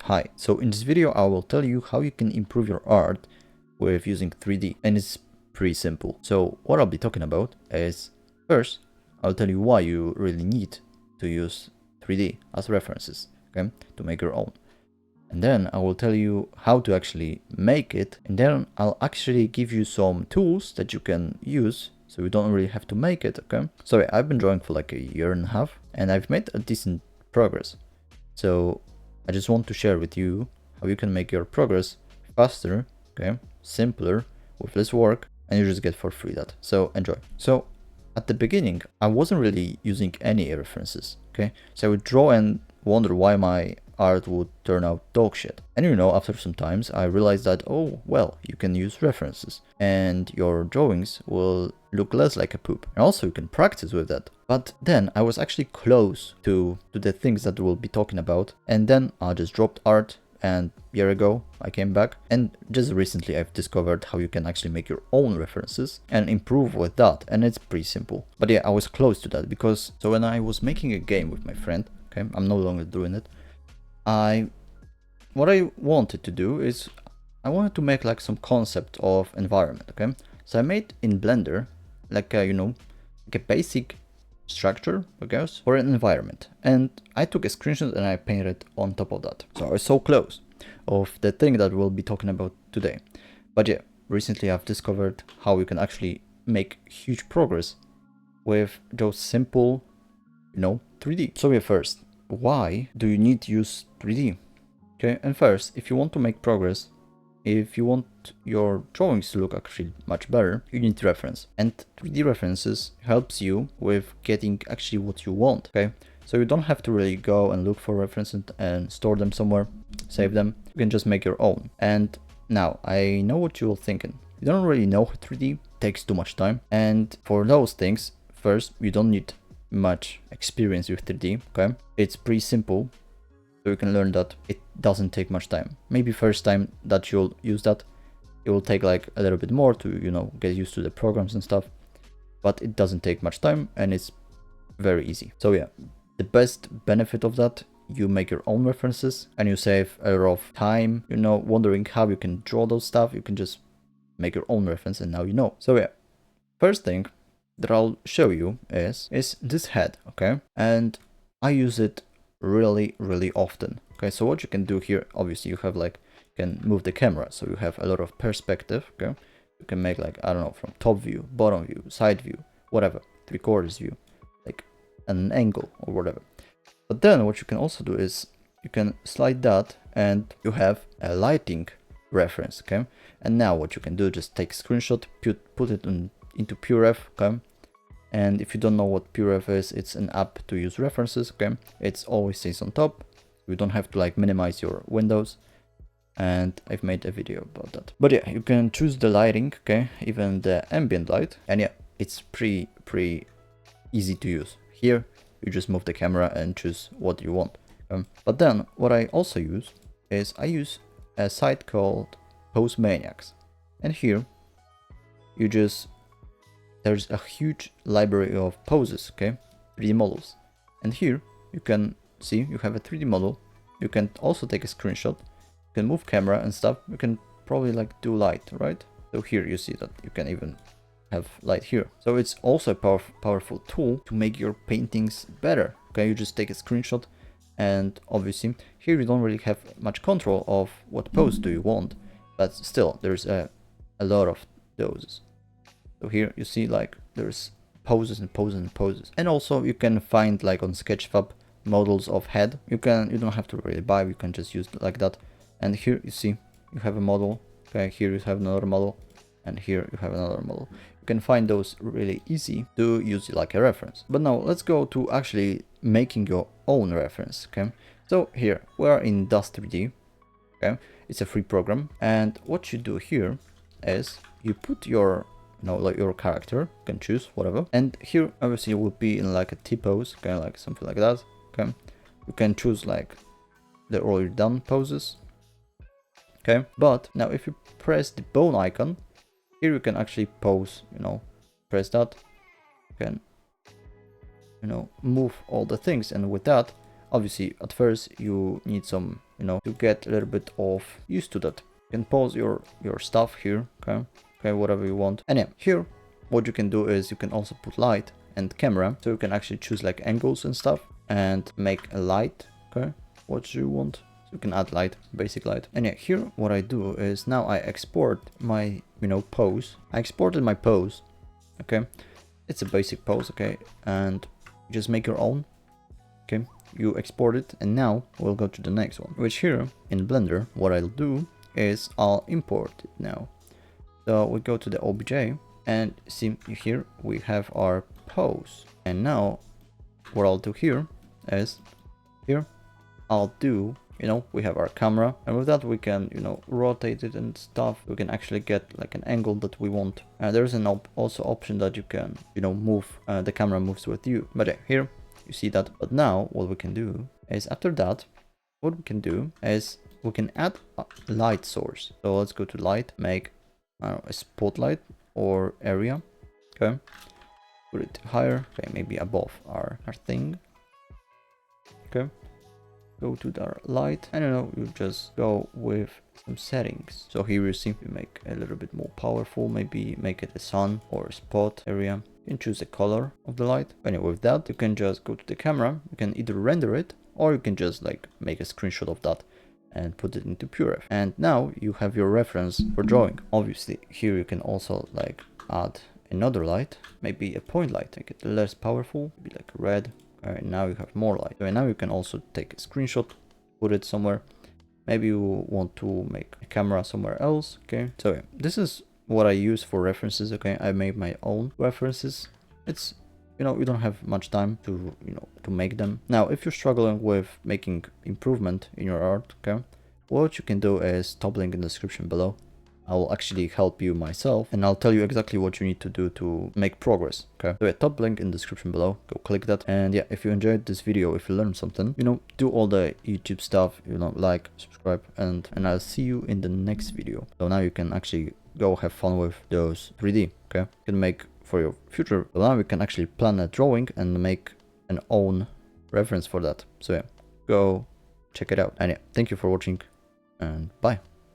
Hi, so in this video I will tell you how you can improve your art with using 3D, and it's pretty simple. So what I'll be talking about is, first I'll tell you why you really need to use 3D as references, okay, to make your own. And then I will tell you how to actually make it, and then I'll actually give you some tools that you can use so you don't really have to make it, okay? So yeah, I've been drawing for like a year and a half and I've made a decent progress. So I just want to share with you how you can make your progress faster, okay, simpler, with less work, and you just get for free that. So enjoy. So at the beginning, I wasn't really using any references, okay? So I would draw and wonder why my art would turn out dog shit. And you know, after some times, I realized that, oh, well, you can use references and your drawings will look less like a poop. And also you can practice with that. But then I was actually close to the things that we'll be talking about. And then I just dropped art, and a year ago I came back, and just recently I've discovered how you can actually make your own references and improve with that, and it's pretty simple. But yeah, I was close to that because so when I was making a game with my friend, okay, I'm no longer doing it, what I wanted to do is I wanted to make like some concept of environment, okay? So I made in Blender like a, like a basic structure, I guess, for an environment. And I took a screenshot and I painted on top of that. So I was so close of the thing that we'll be talking about today. But yeah, recently I've discovered how you can actually make huge progress with those simple, 3D. So yeah, first, why do you need to use 3D? Okay, and first, if you want to make progress, if you want your drawings to look actually much better, you need reference. And 3D references helps you with getting actually what you want, okay? So you don't have to really go and look for references and store them somewhere, save them. You can just make your own. And now, I know what you're thinking. You don't really know 3D, takes too much time. And for those things, first, you don't need much experience with 3D, okay? It's pretty simple. So you can learn that it doesn't take much time. Maybe first time that you'll use that, it will take like a little bit more to, get used to the programs and stuff. But it doesn't take much time and it's very easy. So yeah, the best benefit of that, you make your own references and you save a lot of time, wondering how you can draw those stuff. You can just make your own reference and now you know. So yeah, first thing that I'll show you is this head, okay? And I use it really often. Okay, so what you can do here, obviously you have like, you can move the camera, so you have a lot of perspective, okay? You can make like, I don't know, from top view, bottom view, side view, whatever, 3/4 view, like an angle or whatever. But then what you can also do is you can slide that and you have a lighting reference, okay? And now what you can do, just take a screenshot, put it into PureRef, okay? And if you don't know what PureRef is, it's an app to use references, okay? It's always stays on top. You don't have to like minimize your windows. And I've made a video about that. But yeah, you can choose the lighting, okay? Even the ambient light. And yeah, it's pretty easy to use. Here, you just move the camera and choose what you want. But then what I also use is I use a site called Pose Maniacs. And here, there's a huge library of poses, okay? 3D models. And here you can see you have a 3D model. You can also take a screenshot. You can move camera and stuff. You can probably like do light, right? So here you see that you can even have light here. So it's also a powerful tool to make your paintings better. Okay, you just take a screenshot and obviously here you don't really have much control of what pose do you want, but still there's a lot of those. So here you see like there's poses and poses and poses. And also you can find like on Sketchfab models of head. You don't have to really buy, you can just use it like that. And here you see you have a model. Okay, here you have another model, and here you have another model. You can find those really easy to use like a reference. But now let's go to actually making your own reference. Okay, so here we are in Dust 3D. Okay, it's a free program, and what you do here is you put your like your character, you can choose whatever, and here obviously it will be in like a T-pose, kind of like something like that. Okay, you can choose like the already done poses. Okay, but now if you press the bone icon, here you can actually pose, press that, you can move all the things, and with that Obviously, at first you need some, to get a little bit of used to that. You can pause your stuff here, okay, whatever you want. And yeah, here, what you can do is you can also put light and camera, so you can actually choose like angles and stuff and make a light, okay, what you want. So you can add light, basic light. And yeah, here what I do is now I export my, pose. I exported my pose, okay. It's a basic pose, okay, and just make your own, okay. You export it, and now we'll go to the next one, which here in Blender, what I'll do is I'll import it now. So we go to the OBJ, and see here we have our pose. And now what I'll do here is, here I'll do, we have our camera, and with that we can, rotate it and stuff. We can actually get like an angle that we want. There's an also option that you can, move, the camera moves with you. But yeah, here you see that. But now what we can do is, after that, what we can do is we can add a light source. So let's go to light, make a spotlight or area, okay, put it higher, okay, maybe above our thing, okay. Go to the light, and you just go with some settings. So here you simply make a little bit more powerful, maybe make it a sun or a spot area. You can choose the color of the light. Anyway, with that you can just go to the camera, you can either render it, or you can just like make a screenshot of that and put it into PureRef. And now you have your reference for drawing. Obviously here you can also like add another light, maybe a point light, make it less powerful, maybe like red. Alright, now you have more light. And now you can also take a screenshot, put it somewhere. Maybe you want to make a camera somewhere else, okay. So yeah, this is what I use for references, okay. I made my own references. It's, you don't have much time to, to make them. Now, if you're struggling with making improvement in your art, okay, what you can do is top link in the description below. I will actually help you myself, and I'll tell you exactly what you need to do to make progress, okay. So yeah, top link in the description below, go click that. And yeah, if you enjoyed this video, if you learned something, do all the YouTube stuff, like, subscribe, and I'll see you in the next video. So now you can actually go have fun with those 3D, okay. You can make for your future. So now we can actually plan a drawing and make an own reference for that. So yeah, go check it out. And yeah, thank you for watching, and bye.